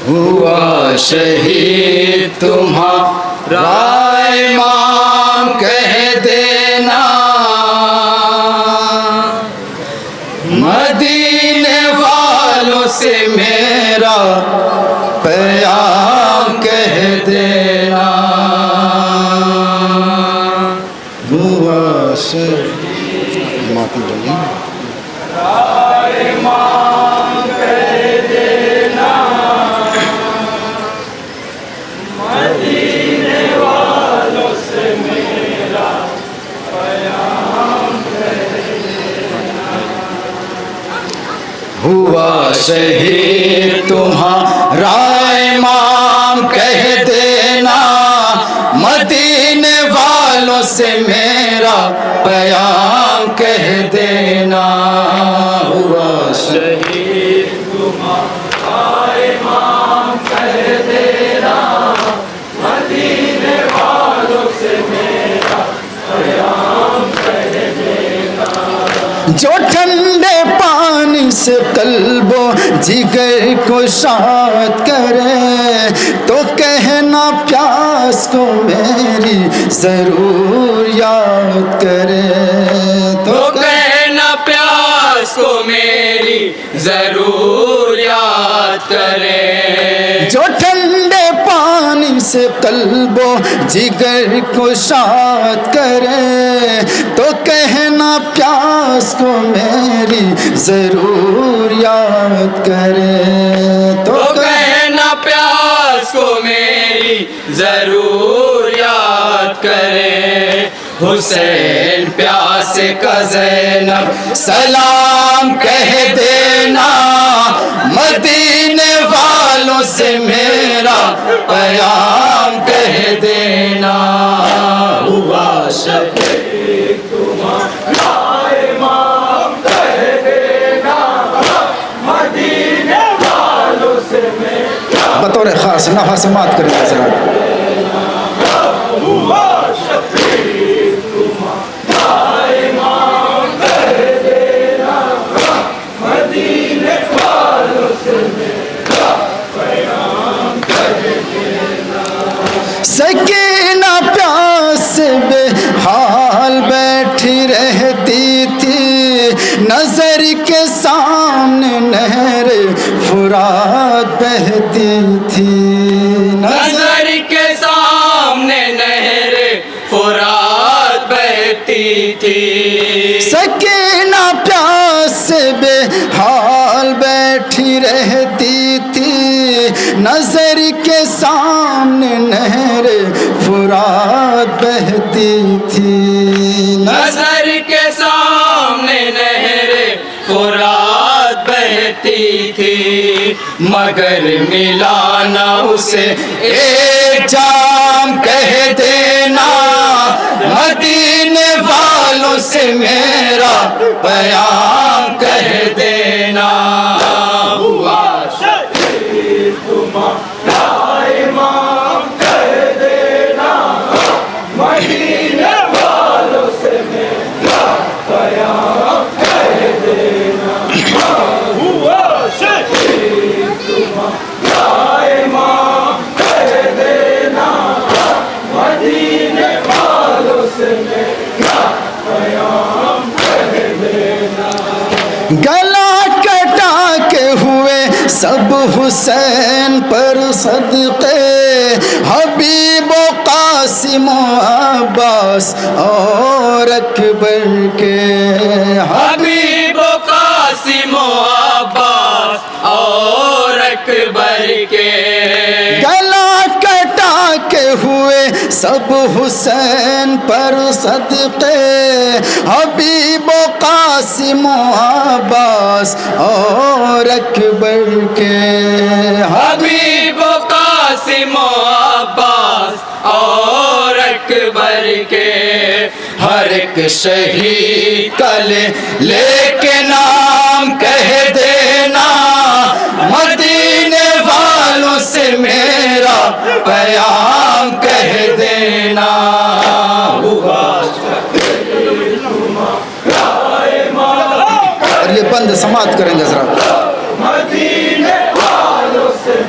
ہوا شہید تمہارا امام کہہ دینا، مدینے والوں سے میرا پیام کہہ دینا، ہوا شہید امام کہہ دینا، مدینے والوں سے میرا پیام کہہ دینا، ہوا شہید تمہارا امام کہہ دینا، مدینے والوں سے میرا پیام کہہ دینا، ہوا شہید تمہارا امام کہہ دینا، مدینے والوں سے میرا پیام کہہ دینا، جو ٹھنڈے پانی سے قلب و جگر کو شاد کرے، تو کہنا پیاس کو میری ضرور یاد کرے، تو کہنا پیاس کو میری ضرور یاد کرے، جو ٹھنڈے پانی سے قلب و جگر کو شاد کرے، تو کہنا پیاس کو میری ضرور یاد کرے، تو کہنا پیاس کو میری ضرور یاد کرے، حسین پیاس کا زینب سلام کہہ دینا، مدینے والوں سے میرا پیام کہہ دینا، ہوا شہید تمہارا امام کہہ دینا، مدینے والوں سے میرا بطور خاص نفس مات کریں حضرات، ہوا شہید تمہارا امام کہہ دینا، مدینے والوں سے میرا پیام کہہ دینا، سکینہ پیاس بے حال بیٹھی رہتی تھی، نظر کے سامنے نہر فرات بہتی تھی، نظر کے سامنے نہر فرات بہتی تھی، سکینہ پیاس بے حال بیٹھی رہتی تھی، نظر کے سامنے نہر فرات بہتی تھی، نظر کے سامنے نہر فرات بہتی تھی، مگر ملا نہ اسے ایک جام کہہ دینا، مدینے والوں سے میرا پیام کہہ دینا، ہوا شہید تمہارا امام کہہ دینا، مدینے والوں سے میرا پیام کہہ دینا، ہوا شہید تمہارا امام کہہ دینا، مدینے والوں سے میرا پیام کہہ دینا، گلا کٹا کے ہوئے سب حسین پر صدقے، حبیب و قاسم و عباس اور اکبر کے، حبیب و قاسم و عباس اور اکبر کے، گلا کٹا کے ہوئے سب حسین پر صدقے، حبیب و قاسم و عباس اور اکبر کے، حبیب و قاسم و عباس اور اکبر کے، ہر ایک شہید کا لے کے نام کہہ دینا، مدینے والوں سے میرا پیام کہہ دینا، ہوا شہید تمہارا امام، اور یہ بند سماعت کریں گے حضرات، مدینے والوں سے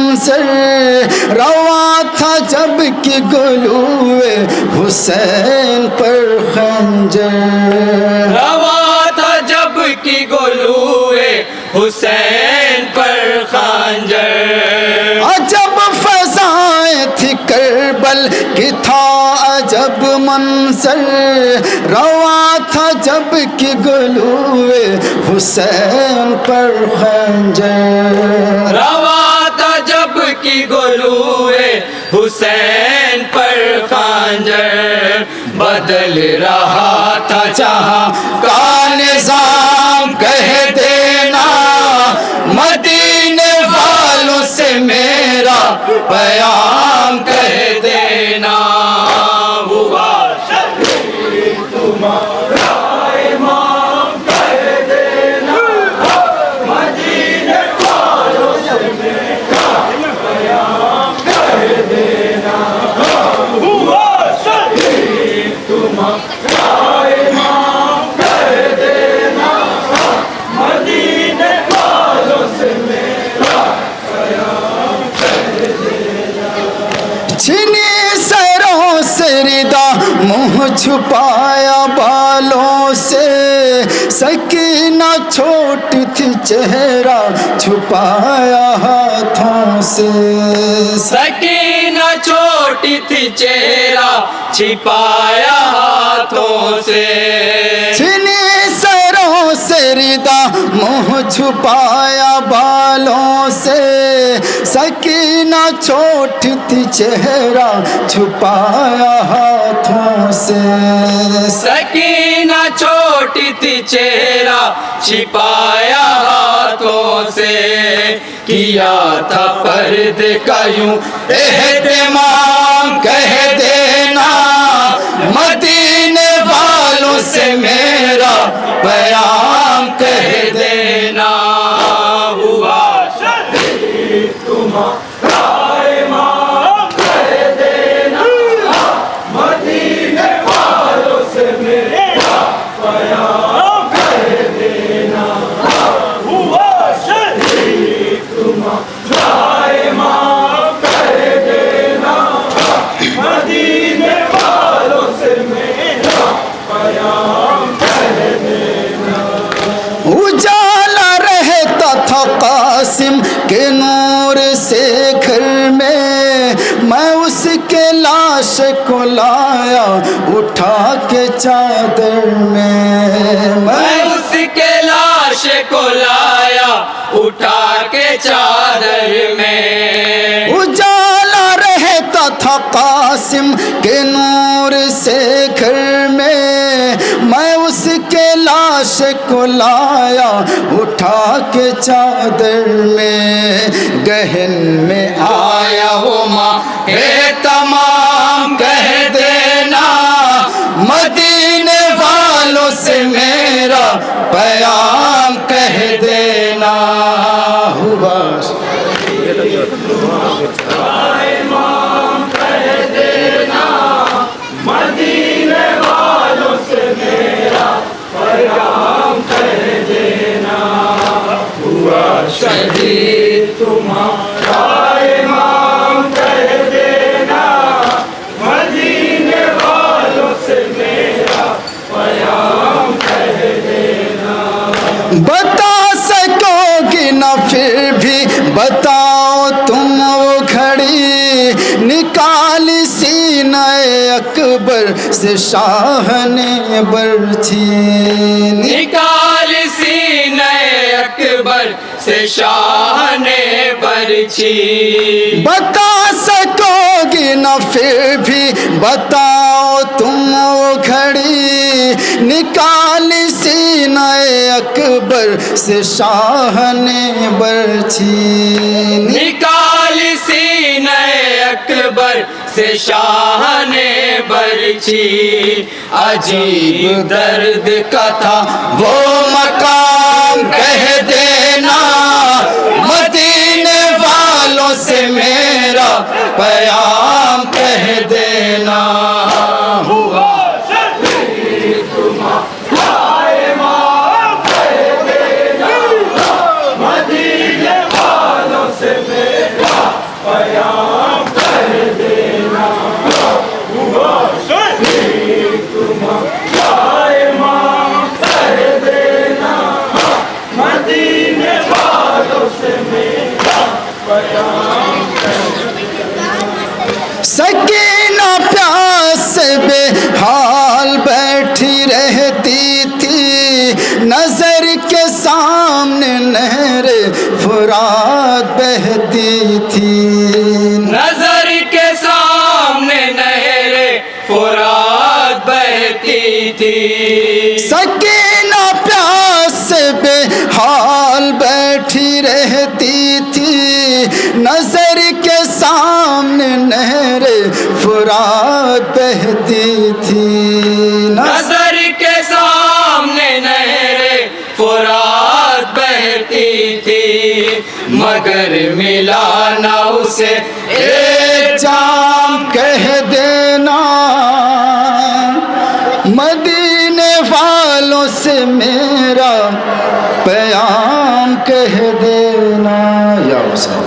منظر روا تھا جب کہ گلوئے حسین پر خنجر روا تھا جب کہ گلوئے حسین پر خنجر عجب فضائیں تھی کربل کی تھا عجب منظر روا تھا جب کہ گلوئے حسین پر خنجر روا تھا جب کہ گلوئے حسین پر خنجر بدل رہا تھا جہاں کا نظام کہہ دینا مدینے والوں سے میرا پیام کہہ دینا ہوا شہید تمہارا امام کہہ دینا مدینے والوں سے میرا پیام کہہ دینا ہوا شہید تمہارا امام کہہ دینا مدینے والوں سے میرا پیام کہہ دینا چھنی سروں سے ردا منہ چھپایا بالوں سے سکینہ چھوٹی تھی چہرہ چھپایا ہاتھوں سے سکینہ چھوٹی تھی چہرہ چھپایا ہاتھوں سے چھنی سروں سے ردا منہ چھپایا بالوں سے سکینہ چھوٹی تھی چہرہ چھپایا ہاتھوں سے سکینہ چھوٹی تھی چہرہ چھپایا ہاتھوں سے کیا تھا پردے کا یوں اہتمام کہہ دینا مدینے والوں سے میرا پیام کہہ دینا ہوا شہید تمہارا امام کہہ دینا مدینے والوں سے میرا پیام کہہ دینا ہوا شہید تمہارا امام کہہ دینا مدینے والوں سے میرا پیام کہہ دینا اجالا رہتا تھا قاسم کے نور سے گھر میں اس کے لاش کو لایا اٹھا کے چادر میں اس کے لاش کو لایا اٹھا کے چادر میں اجالا رہتا تھا قاسم کے نور سے گھر میں اس کے لاش کو لایا اٹھا کے چادر میں گہن میں آیا وہ ماں ہے تمام کہہ دینا مدینے والوں سے میرا پیام کہہ دینا ہوا امام کہہ دینا مدینے والوں سے میرا پیام کہہ دینا ہوا شہید تمہارا امام کہہ دینا مدینے والوں سے میرا پیام کہہ دینا بتا سکو گی نہ پھر بھی بتاؤ تم وہ گھڑی نکالی سینہ اکبر سے شاہ نے برچھی نکال سینہ اکبر سے شاہ نے برچھی بتا سکو گی نہ پھر بھی بتاؤ تم وہ گھڑی نکالی سینہ اکبر سے شاہ نے برچھی نکال سینہ اکبر سے شاہ نے برچھی عجیب درد کا تھا وہ مقام کہہ دینا مدینے والوں سے میرا پیام کہہ دینا ہوا شہید تمہارا امام کہہ دینا مدینے والوں سے میرا بیٹھی رہتی تھی نظر کے سامنے نہر فرات بہتی تھی نظر کے سامنے نہر فرات بہتی تھی سکینہ پیاس سے بے حال بیٹھی رہتی تھی نظر کے سامنے نہر فرات بہتی تھی نظر کے سامنے نہر فرات بہتی تھی مگر ملا نہ اسے ایک جام کہہ دینا مدینے والوں سے میرا پیام کہہ دینا یا حسین